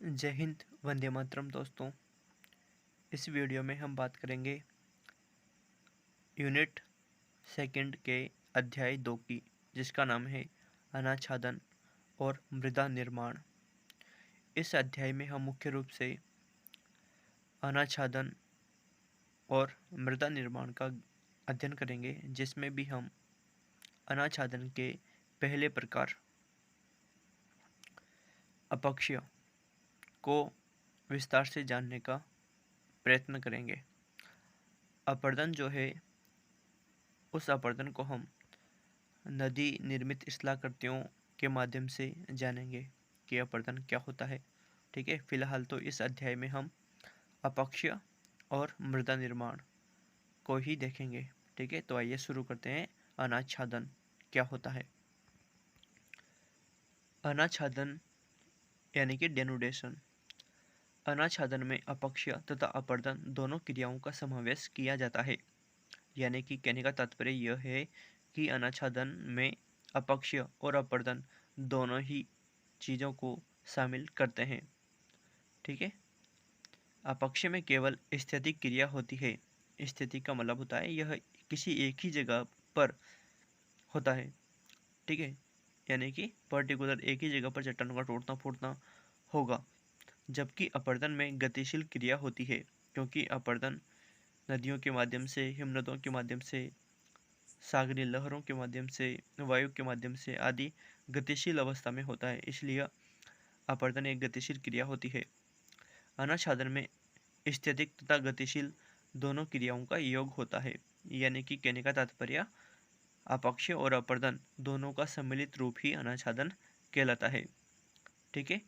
जय हिंद, वंदे मातरम दोस्तों। इस वीडियो में हम बात करेंगे यूनिट सेकंड के अध्याय 2 की, जिसका नाम है अनाच्छादन और मृदा निर्माण। इस अध्याय में हम मुख्य रूप से अनाच्छादन और मृदा निर्माण का अध्ययन करेंगे, जिसमें भी हम अनाच्छादन के पहले प्रकार अपक्षय को विस्तार से जानने का प्रयत्न करेंगे। अपर्दन जो है, उस अपर्दन को हम नदी निर्मित स्थलाकृतियों के माध्यम से जानेंगे कि अपर्दन क्या होता है। ठीक है, फिलहाल तो इस अध्याय में हम अपक्षय और मृदा निर्माण को ही देखेंगे। ठीक है, तो आइए शुरू करते हैं। अनाच्छादन क्या होता है? अनाच्छादन यानी कि डेनुडेशन। अनाच्छादन में अपक्षय तथा अपर्दन दोनों क्रियाओं का समावेश किया जाता है। यानी कि कहने का तात्पर्य यह है कि अनाच्छादन में अपक्षय और अपर्दन दोनों ही चीज़ों को शामिल करते हैं। ठीक है, अपक्षय में केवल स्थितिक क्रिया होती है। स्थिति का मतलब होता है यह किसी एक ही जगह पर होता है। ठीक है, यानी कि पर्टिकुलर एक ही जगह पर चट्टानों का टूटना फूटना होगा। जबकि अपर्दन में गतिशील क्रिया होती है, क्योंकि अपर्दन नदियों के माध्यम से, हिमनदों के माध्यम से, सागरीय लहरों के माध्यम से, वायु के माध्यम से आदि गतिशील अवस्था में होता है। इसलिए अपर्दन एक गतिशील क्रिया होती है। अनाच्छादन में स्थितिक तथा गतिशील दोनों क्रियाओं का योग होता है। यानी कि कहने का तात्पर्य अपक्षय और अपर्दन दोनों का सम्मिलित रूप ही अनाच्छादन कहलाता है। ठीक है,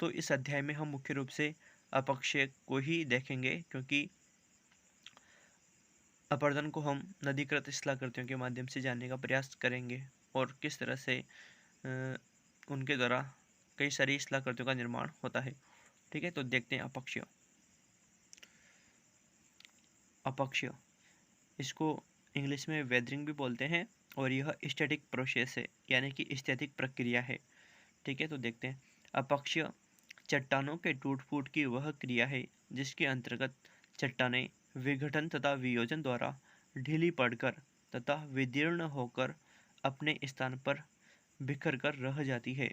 तो इस अध्याय में हम मुख्य रूप से अपक्षय को ही देखेंगे, क्योंकि अपर्दन को हम नदीकृत स्थलाकृतियों के माध्यम से जानने का प्रयास करेंगे और किस तरह से उनके द्वारा कई सारी स्थलाकृतियों का निर्माण होता है। ठीक है, तो देखते हैं अपक्षय। अपक्षय, इसको इंग्लिश में वेदरिंग भी बोलते हैं, और यह स्टैटिक प्रोसेस है, यानी कि स्टैटिक प्रक्रिया है। ठीक है, तो देखते हैं। अपक्षय चट्टानों के टूट फूट की वह क्रिया है जिसके अंतर्गत चट्टानें विघटन तथा वियोजन द्वारा ढीली पड़कर तथा विदीर्ण होकर अपने स्थान पर बिखर कर रह जाती है।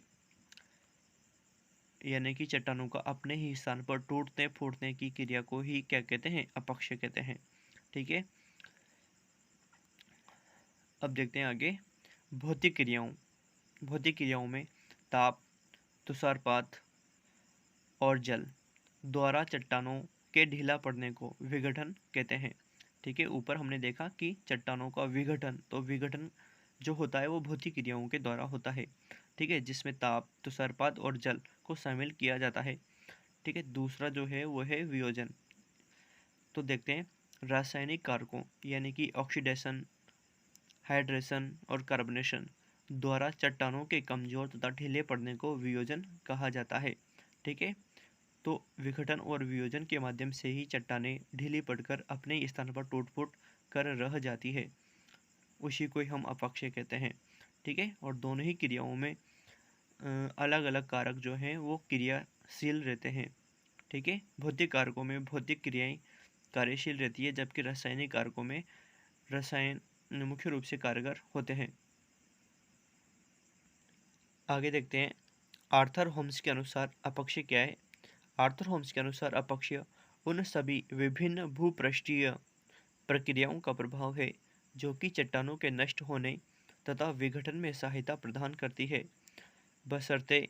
यानी कि चट्टानों का अपने ही स्थान पर टूटने फूटने की क्रिया को ही क्या कहते हैं? अपक्षय कहते हैं। ठीक है, अब देखते हैं आगे भौतिक क्रियाओं। भौतिक क्रियाओं में ताप, तुषारपात और जल द्वारा चट्टानों के ढीला पड़ने को विघटन कहते हैं। ठीक है, ऊपर हमने देखा कि चट्टानों का विघटन, तो विघटन जो होता है वो भौतिक क्रियाओं के द्वारा होता है। ठीक है, जिसमें ताप, तुषारपात और जल को शामिल किया जाता है। ठीक है, दूसरा जो है वो है वियोजन। तो देखते हैं रासायनिक कारकों यानी कि ऑक्सीडेशन, हाइड्रेशन और कार्बनेशन द्वारा चट्टानों के कमजोर तथा ढीले पड़ने को वियोजन कहा जाता है। ठीक है, तो विघटन और वियोजन के माध्यम से ही चट्टानें ढीली पड़कर अपने स्थान पर टूट फूट कर रह जाती है, उसी को ही हम अपक्षय कहते हैं। ठीक है, और दोनों ही क्रियाओं में अलग अलग कारक जो हैं वो क्रियाशील रहते हैं। ठीक है, भौतिक कारकों में भौतिक क्रियाएं कार्यशील रहती है, जबकि रासायनिक कारकों में रसायन मुख्य रूप से कारगर होते हैं। आगे देखते हैं आर्थर होम्स के अनुसार अपक्षय क्या है। आर्थर होम्स के अनुसार अपक्षय उन सभी विभिन्न भूपृष्ठीय प्रक्रियाओं का प्रभाव है जो कि चट्टानों के नष्ट होने तथा विघटन में सहायता प्रदान करती है, बशर्ते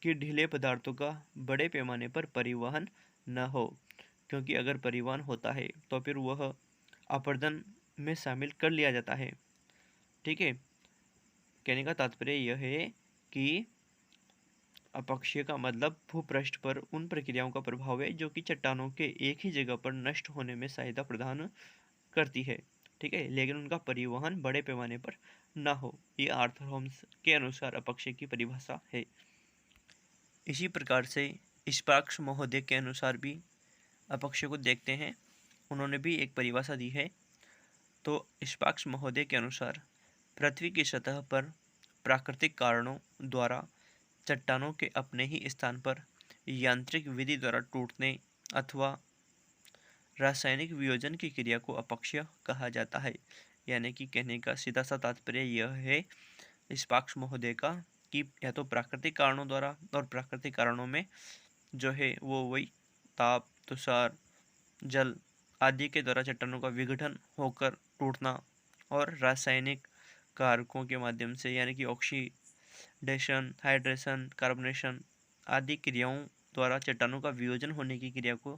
कि ढीले पदार्थों का बड़े पैमाने पर परिवहन न हो। क्योंकि अगर परिवहन होता है तो फिर वह अपर्दन में शामिल कर लिया जाता है। ठीक है, कहने का तात्पर्य यह है कि अपक्षय का मतलब भूपृष्ठ पर उन प्रक्रियाओं का प्रभाव है जो कि चट्टानों के एक ही जगह पर नष्ट होने में सहायता प्रदान करती है। ठीक है, लेकिन उनका परिवहन बड़े पैमाने पर ना हो। ये आर्थर होम्स के अनुसार अपक्षय की परिभाषा है। इसी प्रकार से स्पार्क्स महोदय के अनुसार भी अपक्षय को देखते हैं। उन्होंने भी एक परिभाषा दी है। तो स्पार्क्स महोदय के अनुसार पृथ्वी की सतह पर प्राकृतिक कारणों द्वारा चट्टानों के अपने ही स्थान पर यांत्रिक विधि द्वारा टूटने अथवा रासायनिक वियोजन की क्रिया को अपक्षय कहा जाता है। यानी कि कहने का सीधा सा तात्पर्य यह है स्पार्क्स महोदय का कि या तो प्राकृतिक कारणों द्वारा, और प्राकृतिक कारणों में जो है वो वही ताप, तुषार, जल आदि के द्वारा चट्टानों का विघटन होकर टूटना, और रासायनिक कारकों के माध्यम से यानी कि ऑक्सीडेशन, हाइड्रेशन, कार्बोनेशन आदि क्रियाओं द्वारा चट्टानों का वियोजन होने की क्रिया को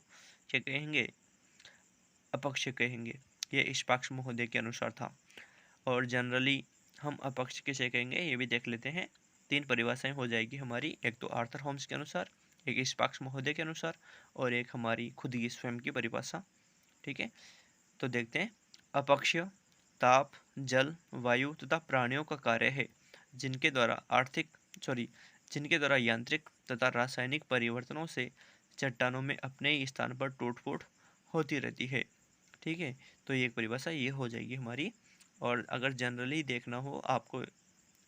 क्या कहेंगे? अपक्षय कहेंगे। ये स्पार्क्स महोदय के अनुसार था। और जनरली हम अपक्ष किसे कहेंगे ये भी देख लेते हैं। 3 परिभाषाएं हो जाएगी हमारी, एक तो आर्थर होम्स के अनुसार, एक स्पार्क्स महोदय के अनुसार, और एक हमारी खुद की स्वयं की परिभाषा। ठीक है, तो देखते हैं। अपक्षय ताप, जल, वायु तथा प्राणियों का कार्य है जिनके द्वारा जिनके द्वारा यांत्रिक तथा रासायनिक परिवर्तनों से चट्टानों में अपने ही स्थान पर टूट फूट होती रहती है। ठीक है, तो ये एक परिभाषा ये हो जाएगी हमारी। और अगर जनरली देखना हो, आपको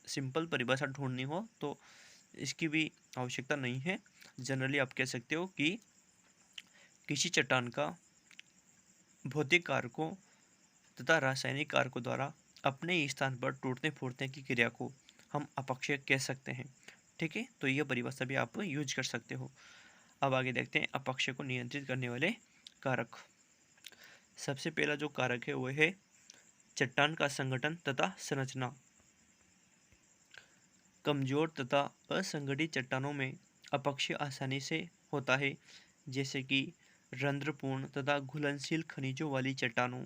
सिंपल परिभाषा ढूंढनी हो, तो इसकी भी आवश्यकता नहीं है। जनरली आप कह सकते हो कि किसी चट्टान का भौतिक कारकों तथा रासायनिक कारकों द्वारा अपने ही स्थान पर टूटने फूटने की क्रिया को हम अपक्षय कह सकते हैं। ठीक है, तो यह परिभाषा भी आप यूज कर सकते हो। अब आगे देखते हैं अपक्षय को नियंत्रित करने वाले कारक। सबसे पहला जो कारक है वो है चट्टान का संगठन तथा संरचना। कमजोर तथा असंगठित चट्टानों में अपक्षय आसानी से होता है, जैसे कि रंध्रपूर्ण तथा घुलनशील खनिजों वाली चट्टानों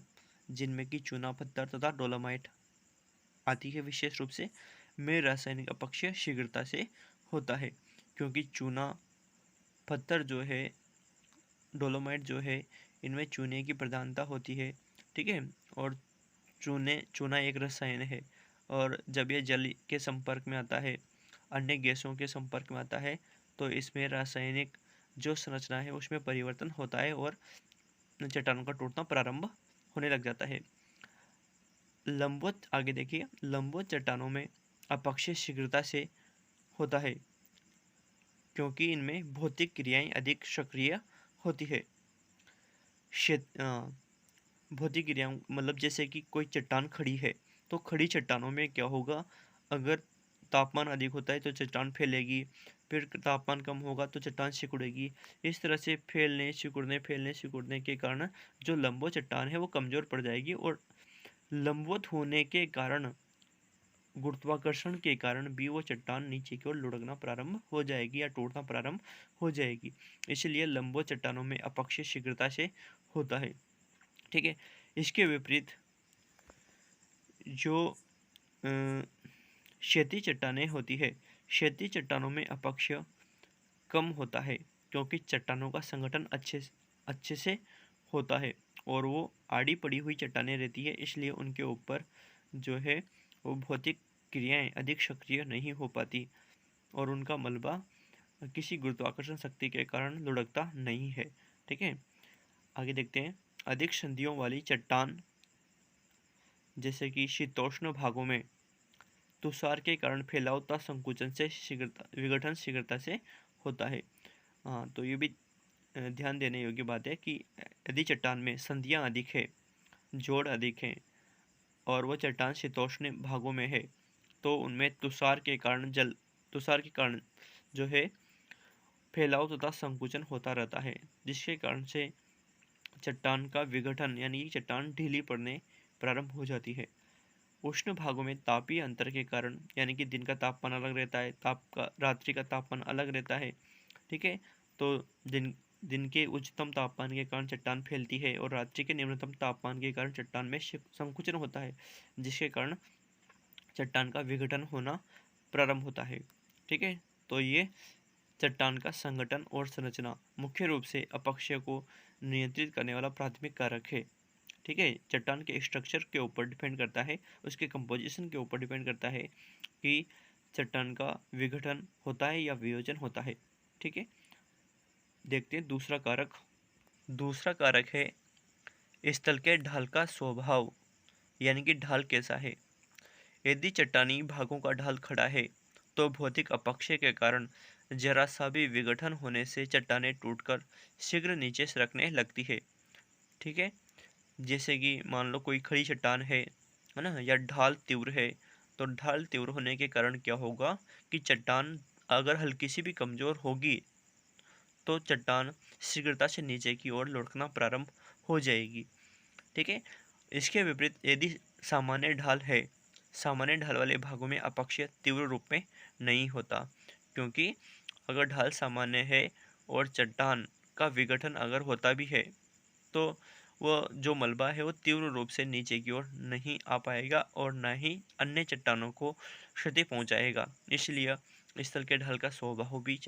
जिनमें कि चूना पत्थर तथा डोलोमाइट आती है। विशेष रूप से में रासायनिक अपक्षय शीघ्रता से होता है, क्योंकि चूना पत्थर जो है, डोलोमाइट जो है, इनमें चूने की प्रधानता होती है। ठीक है, और चूना एक रसायन है, और जब यह जल के संपर्क में आता है, अन्य गैसों के संपर्क में आता है, तो इसमें रासायनिक जो संरचना है उसमें परिवर्तन होता है और चट्टानों का टूटना प्रारंभ होने लग जाता है। लंबवत आगे देखिए, लंबवत चट्टानों में अपक्षय शीघ्रता से होता है क्योंकि इनमें भौतिक क्रियाएं अधिक सक्रिय होती है। भौतिक क्रियाओं मतलब जैसे कि कोई चट्टान खड़ी है, तो खड़ी चट्टानों में क्या होगा, अगर तापमान अधिक होता है तो चट्टान फैलेगी, फिर तापमान कम होगा तो चट्टान सिकुड़ेगी। इस तरह से फैलने सिकुड़ने के कारण जो लंबवत चट्टान है वो कमज़ोर पड़ जाएगी, और लंबवत होने के कारण गुरुत्वाकर्षण के कारण भी वो चट्टान नीचे की ओर लुढ़कना प्रारंभ हो जाएगी या टूटना प्रारंभ हो जाएगी। इसलिए लंबवत चट्टानों में अपक्षय शीघ्रता से होता है। ठीक है, इसके विपरीत जो क्षैतिज चट्टानें होती है, क्षैतिज चट्टानों में अपक्षय कम होता है क्योंकि चट्टानों का संगठन अच्छे से होता है और वो आड़ी पड़ी हुई चट्टानें रहती है, इसलिए उनके ऊपर जो है वो भौतिक क्रियाएं अधिक सक्रिय नहीं हो पाती और उनका मलबा किसी गुरुत्वाकर्षण शक्ति के कारण लुढ़कता नहीं है। ठीक है, आगे देखते हैं। अधिक संधियों वाली चट्टान जैसे कि शीतोष्ण भागों में तुषार के कारण फैलाव तथा संकुचन से विघटन शीघ्रता से होता है। हाँ, तो ये भी ध्यान देने योग्य बात है कि यदि चट्टान में संधियाँ अधिक है, जोड़ अधिक हैं और वह चट्टान शीतोष्ण भागों में है, तो उनमें तुषार के कारण जो है फैलाव तथा संकुचन होता रहता है, जिसके कारण से चट्टान का विघटन यानी कि चट्टान ढीली पड़ने प्रारंभ हो जाती है। उष्ण भागों में तापीय अंतर के कारण यानी कि दिन का तापमान अलग रहता है, रात्रि का तापमान अलग रहता है। ठीक है, तो दिन के उच्चतम तापमान के कारण चट्टान फैलती है और रात्रि के निम्नतम तापमान के कारण चट्टान में संकुचन होता है, जिसके कारण चट्टान का विघटन होना प्रारंभ होता है। ठीक है, तो ये चट्टान का संगठन और संरचना मुख्य रूप से अपक्षय को नियंत्रित करने वाला प्राथमिक कारक है। ठीक है, चट्टान के स्ट्रक्चर के ऊपर डिपेंड करता है, उसके कंपोजिशन के ऊपर डिपेंड करता है कि चट्टान का विघटन होता है या वियोजन होता है। ठीक है, देखते हैं दूसरा कारक है स्थल के ढाल का स्वभाव, यानी कि ढाल कैसा है। यदि चट्टानी भागों का ढाल खड़ा है तो भौतिक अपक्षय के कारण जरा सा भी विघटन होने से चट्टानें टूटकर शीघ्र नीचे सरकने लगती है। ठीक है, जैसे कि मान लो कोई खड़ी चट्टान है ना, या ढाल तीव्र है, तो ढाल तीव्र होने के कारण क्या होगा कि चट्टान अगर हल्की सी भी कमजोर होगी तो चट्टान शीघ्रता से नीचे की ओर लुढ़कना प्रारंभ हो जाएगी। ठीक है, इसके विपरीत यदि सामान्य ढाल है, सामान्य ढाल वाले भागों में अपक्षय तीव्र रूप में नहीं होता, क्योंकि अगर ढाल सामान्य है और चट्टान का विघटन अगर होता भी है तो वह जो मलबा है वो तीव्र रूप से नीचे की ओर नहीं आ पाएगा और न ही अन्य चट्टानों को क्षति पहुंचाएगा। इसलिए स्थल के ढाल का स्वभाव भी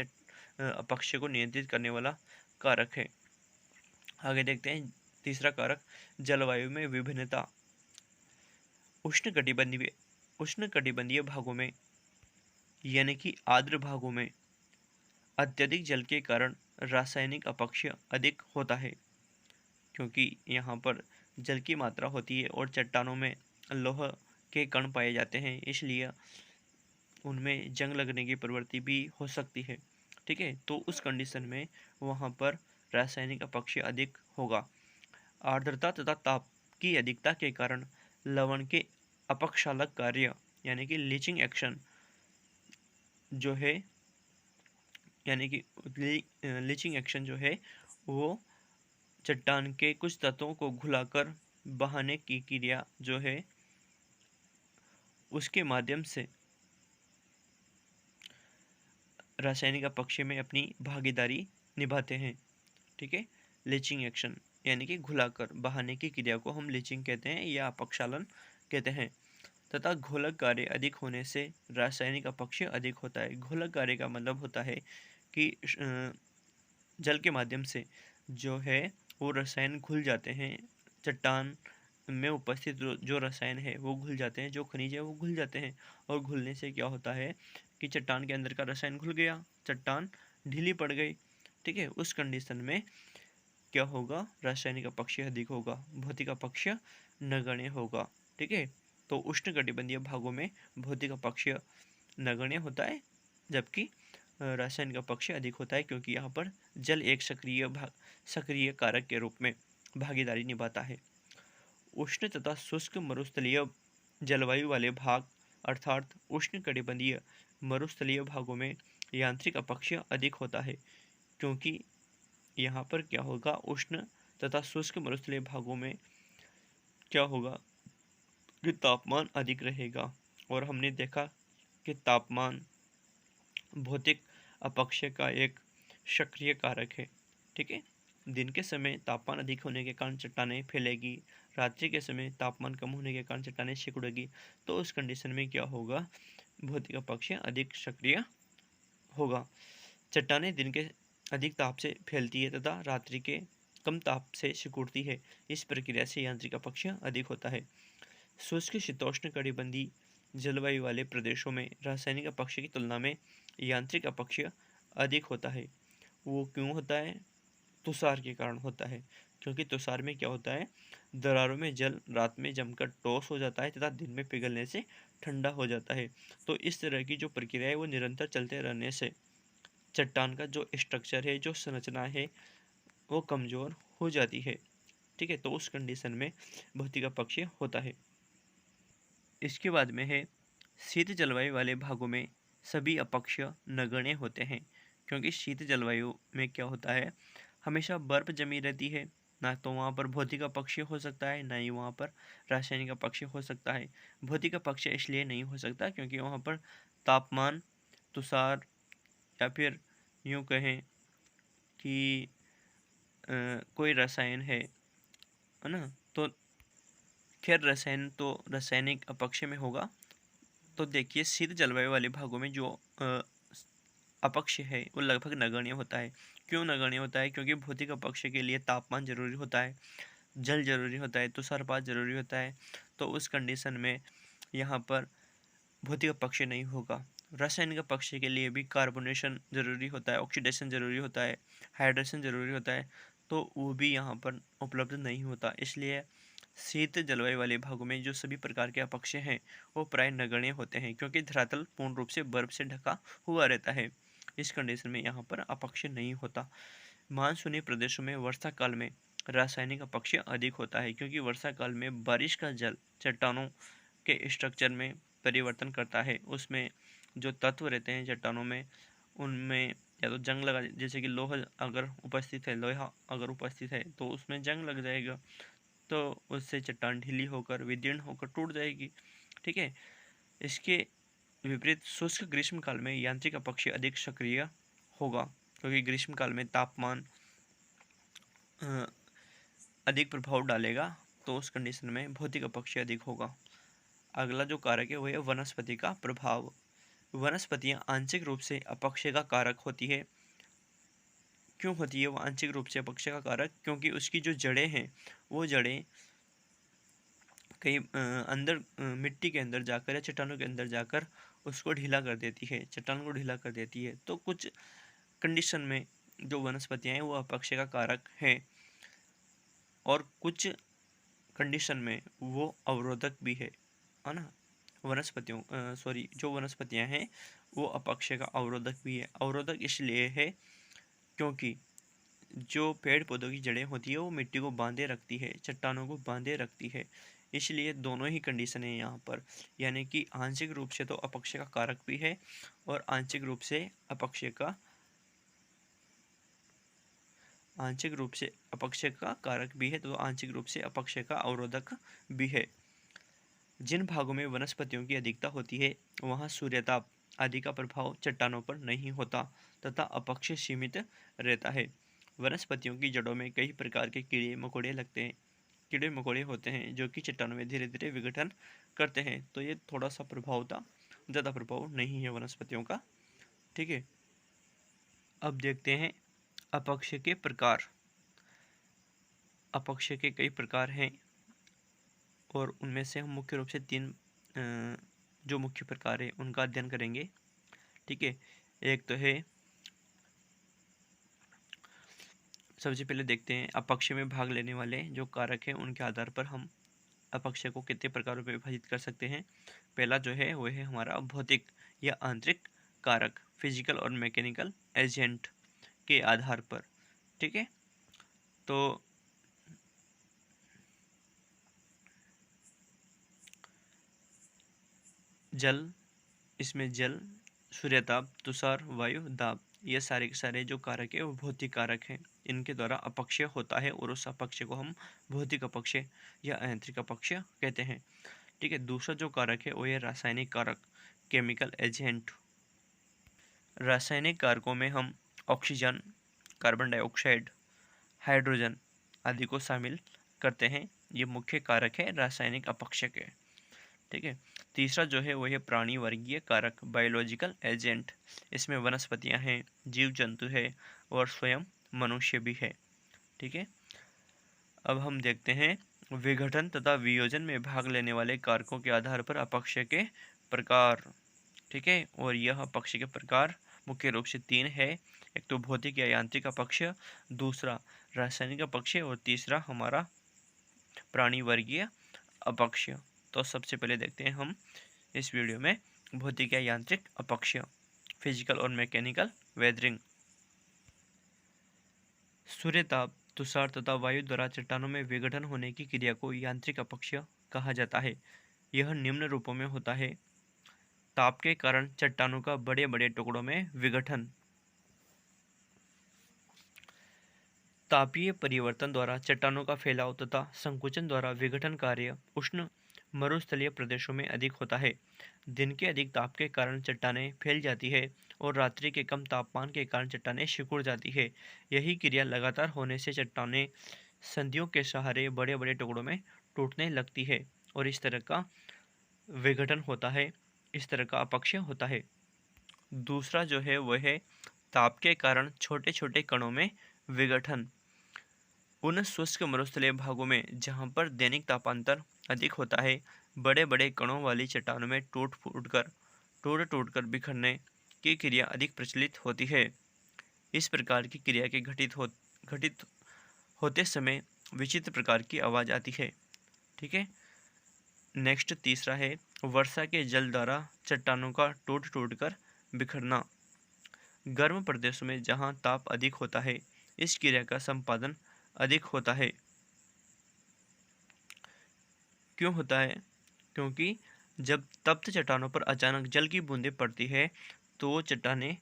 अपक्षय को नियंत्रित करने वाला कारक है। आगे देखते हैं तीसरा कारक, जलवायु में विभिन्नता। उष्णकटिबंधीय उष्णकटिबंधीय भागों में यानी कि आर्द्र भागों में अत्यधिक जल के कारण रासायनिक अपक्षय अधिक होता है, क्योंकि यहाँ पर जल की मात्रा होती है और चट्टानों में लौह के कण पाए जाते हैं, इसलिए उनमें जंग लगने की प्रवृत्ति भी हो सकती है। ठीक है, तो उस कंडीशन में वहाँ पर रासायनिक अपक्षय अधिक होगा। आर्द्रता तथा ताप की अधिकता के कारण लवण के अपक्षालक कार्य यानी कि लीचिंग एक्शन जो है, यानी कि लीचिंग एक्शन जो है वो चट्टान के कुछ तत्वों को घुलाकर बहाने की क्रिया जो है उसके माध्यम से रासायनिक अपक्षय में अपनी भागीदारी निभाते हैं। ठीक है, लीचिंग एक्शन यानी कि घुलाकर बहाने की क्रिया को हम लीचिंग कहते हैं या अपक्षालन कहते हैं। तथा घोलक कार्य अधिक होने से रासायनिक अपक्षय अधिक होता है। घोलक कार्य का मतलब होता है कि जल के माध्यम से जो है वो रसायन घुल जाते हैं, चट्टान में उपस्थित जो रसायन है वो घुल जाते हैं, जो खनिज है वो घुल जाते हैं, और घुलने से क्या होता है कि चट्टान के अंदर का रसायन घुल गया, चट्टान ढीली पड़ गई। ठीक है, उस कंडीशन में क्या होगा, रासायनिक अपक्षय अधिक होगा, भौतिक अपक्षय नगण्य होगा। ठीक है, तो उष्णकटिबंधीय भागों में भौतिक अपक्षय नगण्य होता है, जबकि रासायनिक अपक्षय अधिक होता है, क्योंकि यहाँ पर जल एक सक्रिय कारक के रूप में भागीदारी निभाता है। उष्ण तथा शुष्क मरुस्थलीय जलवायु वाले भाग अर्थात उष्णकटिबंधीय मरुस्थलीय भागों में यांत्रिक अपक्षय अधिक होता है, क्योंकि यहाँ पर क्या होगा, उष्ण तथा शुष्क मरुस्थलीय भागों में क्या होगा कि तापमान अधिक रहेगा, और हमने देखा कि तापमान भौतिक अपक्षय का एक सक्रिय कारक है। ठीक है, दिन के समय तापमान अधिक होने के कारण चट्टानें फैलेगी, रात्रि के समय तापमान कम होने के कारण चट्टानें सिकुड़ेगी, तो उस कंडीशन में क्या होगा, भौतिक अपक्षय अधिक सक्रिय होगा। चट्टानें दिन के अधिक ताप से फैलती है तथा रात्रि के कम ताप से सिकुड़ती है। इस प्रक्रिया से यांत्रिक अपक्षय अधिक होता है। शुष्क शीतोष्ण कटिबंधीय जलवायु वाले प्रदेशों में रासायनिक अपक्षय की तुलना में यांत्रिक अपक्षय अधिक होता है। वो क्यों होता है, तुषार के कारण होता है, क्योंकि तुषार में क्या होता है, दरारों में जल रात में जमकर टॉस हो जाता है तथा दिन में पिघलने से ठंडा हो जाता है। तो इस तरह की जो प्रक्रिया है वो निरंतर चलते रहने से चट्टान का जो स्ट्रक्चर है, जो संरचना है, वो कमज़ोर हो जाती है। ठीक है, तो उस कंडीशन में भौतिक अपक्षय होता है। इसके बाद में है शीत जलवायु वाले भागों में सभी अपक्षय नगण्य होते हैं, क्योंकि शीत जलवायु में क्या होता है, हमेशा बर्फ जमी रहती है, ना तो वहाँ पर भौतिक अपक्षय हो सकता है, ना ही वहाँ पर रासायनिक अपक्षय हो सकता है। भौतिक अपक्षय इसलिए नहीं हो सकता क्योंकि वहाँ पर तापमान, तुषार, या फिर यूँ कहें कि कोई रसायन है ना, तो खैर रसायन तो रासायनिक अपक्षय में होगा। तो देखिए शीत जलवायु वाले भागों में जो अपक्षय है वो लगभग नगण्य होता है। क्यों नगण्य होता है, क्योंकि भौतिक अपक्षय के लिए तापमान जरूरी होता है, जल जरूरी होता है, तुषारपात जरूरी होता है। तो उस कंडीशन में यहाँ पर भौतिक अपक्षय नहीं होगा। रासायनिक अपक्षय के लिए भी कार्बोनेशन जरूरी होता है, ऑक्सीडेशन जरूरी होता है, हाइड्रेशन जरूरी होता है, तो वो भी यहाँ पर उपलब्ध नहीं होता। इसलिए शीत जलवायु वाले भागों में जो सभी प्रकार के अपक्षय हैं वो प्राय नगण्य होते हैं, क्योंकि धरातल पूर्ण रूप से बर्फ से ढका हुआ रहता है। इस कंडीशन में यहाँ पर अपक्षय नहीं होता। मानसूनी प्रदेशों में वर्षा काल में रासायनिक अपक्षय अधिक होता है, क्योंकि वर्षा काल में बारिश का जल चट्टानों के स्ट्रक्चर में परिवर्तन करता है। उसमें जो तत्व रहते हैं चट्टानों में, उनमें या तो जंग लगा, जैसे कि लोहा अगर उपस्थित है, लोहा अगर उपस्थित है तो उसमें जंग लग जाएगा, तो उससे चट्टान ढीली होकर विदीर्ण होकर टूट जाएगी। ठीक है। इसके विपरीत शुष्क ग्रीष्म काल में यांत्रिक अपक्षय अधिक सक्रिय होगा, क्योंकि ग्रीष्म काल में तापमान अधिक प्रभाव डालेगा, तो उस कंडीशन में भौतिक अपक्षय अधिक होगा। अगला जो कारक है वो है वनस्पति का प्रभाव। वनस्पतियां आंशिक रूप से अपक्षय का कारक होती है। क्यों होती है वो आंशिक रूप से अपक्षय का कारक? क्योंकि उसकी जो जड़ें हैं, वो जड़ें कहीं अंदर मिट्टी के अंदर जाकर या चट्टानों के अंदर जाकर उसको ढीला कर देती है, चट्टान को ढीला कर देती है। तो कुछ कंडीशन में जो वनस्पतियां हैं वो अपक्षय का कारक हैं, और कुछ कंडीशन में वो अवरोधक भी है ना। जो वनस्पतियां हैं वो अपक्षय का अवरोधक भी है। अवरोधक इसलिए है क्योंकि जो पेड़ पौधों की जड़ें होती है वो मिट्टी को बांधे रखती है, चट्टानों को बांधे रखती है। इसलिए दोनों ही कंडीशन है यहाँ पर, यानी कि आंशिक रूप से तो अपक्षय का कारक भी है और आंशिक रूप से अपक्षय का कारक भी है, तो आंशिक रूप से अपक्षय का अवरोधक भी है। जिन भागों में वनस्पतियों की अधिकता होती है वहाँ सूर्यताप आदि का प्रभाव चट्टानों पर नहीं होता तथा अपक्षय सीमित रहता है। वनस्पतियों की जड़ों में कई प्रकार के कीड़े मकोड़े होते हैं जो कि चट्टानों में धीरे धीरे विघटन करते हैं। तो ये थोड़ा सा प्रभाव था, ज़्यादा प्रभाव नहीं है वनस्पतियों का। ठीक है। अब देखते हैं अपक्षय के प्रकार। अपक्षय के कई प्रकार हैं और उनमें से हम मुख्य रूप से 3 जो मुख्य प्रकार है उनका अध्ययन करेंगे। ठीक है। एक तो है, सबसे पहले देखते हैं अपक्षय में भाग लेने वाले जो कारक हैं उनके आधार पर हम अपक्षय को कितने प्रकारों में विभाजित कर सकते हैं। पहला जो है वो है हमारा भौतिक या आंतरिक कारक, फिजिकल और मैकेनिकल एजेंट के आधार पर। ठीक है। तो जल, इसमें जल, सूर्यताप, तुषार, वायु दाब, ये सारे के सारे जो कारक है वो भौतिक कारक हैं। इनके द्वारा अपक्षय होता है और उस अपक्षय को हम भौतिक अपक्षय या यांत्रिक अपक्षय कहते हैं। ठीक है। दूसरा जो कारक है वो है रासायनिक कारक, केमिकल एजेंट। रासायनिक कारकों में हम ऑक्सीजन, कार्बन डाइऑक्साइड, हाइड्रोजन आदि को शामिल करते हैं। ये मुख्य कारक है रासायनिक अपक्षय के। ठीक है। तीसरा जो है वो है प्राणी वर्गीय कारक, बायोलॉजिकल एजेंट। इसमें वनस्पतियां हैं, जीव जंतु है और स्वयं मनुष्य भी है। ठीक है। अब हम देखते हैं विघटन तथा वियोजन में भाग लेने वाले कारकों के आधार पर अपक्षय के प्रकार। ठीक है। और यह अपक्षय के प्रकार मुख्य रूप से 3 है। एक तो भौतिक या यांत्रिक अपक्षय, दूसरा रासायनिक अपक्षय और तीसरा हमारा प्राणी वर्गीय अपक्षय। तो सबसे पहले देखते हैं हम इस वीडियो में भौतिक या यांत्रिक अपक्षय, फिजिकल और मैकेनिकल वेदरिंग। सूर्यताप, तुषार तथा वायु द्वारा चट्टानों में विघटन होने की क्रिया को यांत्रिक अपक्षय कहा जाता है। यह निम्न रूपों में होता है। ताप के कारण चट्टानों का बड़े बड़े टुकड़ों में विघटन। तापीय परिवर्तन द्वारा चट्टानों का फैलाव तथा संकुचन द्वारा विघटन कार्य उष्ण मरुस्थलीय प्रदेशों में अधिक होता है। दिन के अधिक ताप के कारण चट्टानें फैल जाती है और रात्रि के कम तापमान के कारण चट्टानें सिकुड़ जाती है। यही क्रिया लगातार होने से चट्टानें संधियों के सहारे बड़े बड़े टुकड़ों में टूटने लगती है और इस तरह का विघटन होता है, इस तरह का अपक्षय होता है। दूसरा जो है वह है ताप के कारण छोटे छोटे कणों में विघटन। उन शुष्क मरुस्थलीय भागों में जहाँ पर दैनिक तापांतर अधिक होता है, बड़े बड़े कणों वाली चट्टानों में टूट कर बिखरने की क्रिया अधिक प्रचलित होती है। इस प्रकार की क्रिया के घटित होते समय विचित्र प्रकार की आवाज़ आती है। ठीक है। नेक्स्ट तीसरा है वर्षा के जल द्वारा चट्टानों का टूट कर बिखरना। गर्म प्रदेशों में जहाँ ताप अधिक होता है, इस क्रिया का संपादन अधिक होता है। क्यों होता है? क्योंकि जब तप्त चट्टानों पर अचानक जल की बूंदें पड़ती है, तो वो चट्टानें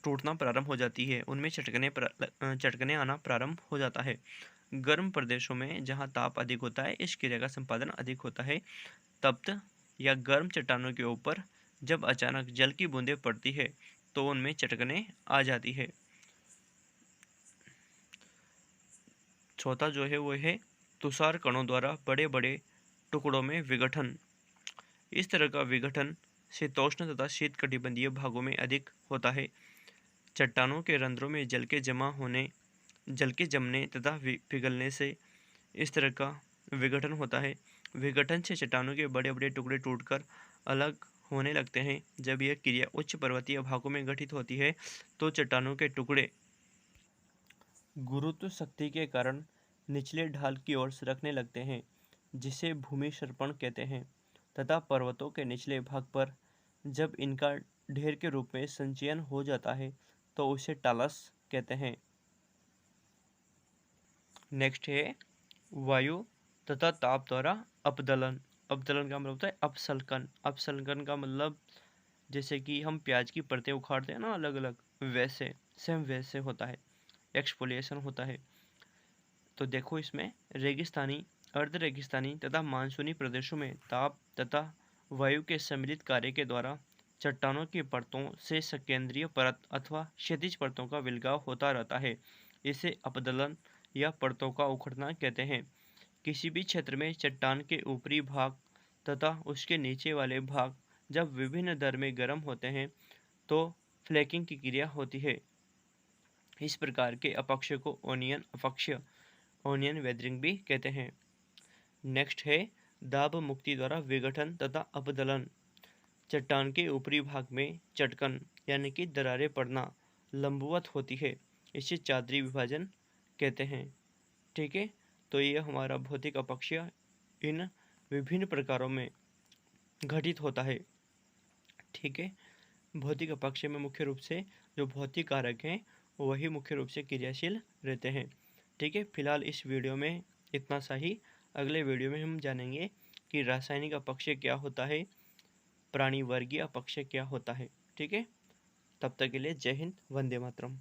टूटना प्रारंभ हो जाती है, उनमें चटकने आना प्रारंभ हो जाता है। गर्म प्रदेशों में जहाँ ताप अधिक होता है, इस क्रिया का संपादन अधिक होता है। तप्त या गर्म चट्टानों के ऊपर जब अचानक जल की बूंदें पड़ती है, तो उनमें चटकने आ जाती है। चौथा जो है वो है तुषार कणों द्वारा बड़े बड़े टुकड़ों में विघटन। इस तरह का विघटन शीतोष्ण तथा शीत कटिबंधीय भागों में अधिक होता है। चट्टानों के रंध्रों में जल के जमने तथा पिघलने से इस तरह का विघटन होता है। विघटन से चट्टानों के बड़े बड़े टुकड़े टूटकर अलग होने लगते हैं। जब यह क्रिया उच्च पर्वतीय भागों में घटित होती है, तो चट्टानों के टुकड़े गुरुत्व शक्ति के कारण निचले ढाल की ओर सरकने लगते हैं, जिसे भूमि सर्पण कहते हैं, तथा पर्वतों के निचले भाग पर जब इनका ढेर के रूप में संचयन हो जाता है, तो उसे टालस कहते हैं। नेक्स्ट है वायु तथा ताप द्वारा अपदलन। अपदलन का मतलब होता है अपसल्कन। अपसल्कन का मतलब जैसे कि हम प्याज की परतें उखाड़ते हैं ना अलग अलग, वैसे सेम वैसे होता है। एक्सफोलिएशन होता है। तो देखो इसमें रेगिस्तानी, अर्ध रेगिस्तानी तथा मानसूनी प्रदेशों में ताप तथा वायु के सम्मिलित कार्य के द्वारा चट्टानों की परतों से सकेंद्रीय परत अथवा क्षैतिज परतों का विलगाव होता रहता है। इसे अपदलन या परतों का उखड़ना कहते हैं। किसी भी क्षेत्र में चट्टान के ऊपरी भाग तथा उसके नीचे वाले भाग जब विभिन्न दर में गर्म होते हैं, तो फ्लैकिंग की क्रिया होती है। इस प्रकार के अपक्ष को ओनियन अपक्ष, ओनियन वेदरिंग भी कहते हैं। नेक्स्ट है दाब मुक्ति द्वारा विघटन तथा अपदलन। चट्टान के ऊपरी भाग में चटकन यानी कि दरारें पड़ना लंबवत होती है, इसे चादरी विभाजन कहते हैं। ठीक है, तो ये हमारा भौतिक अपक्षय इन विभिन्न प्रकारों में घटित होता है। ठीक है, भौतिक अपक्षय में मुख्य रूप से जो भौतिक कारक हैं वही मुख्य रूप से क्रियाशील रहते हैं। ठीक है, फिलहाल इस वीडियो में इतना सा ही। अगले वीडियो में हम जानेंगे कि रासायनिक अपक्षय क्या होता है, प्राणी वर्गीय अपक्षय क्या होता है। ठीक है, तब तक के लिए जय हिंद, वंदे मातरम।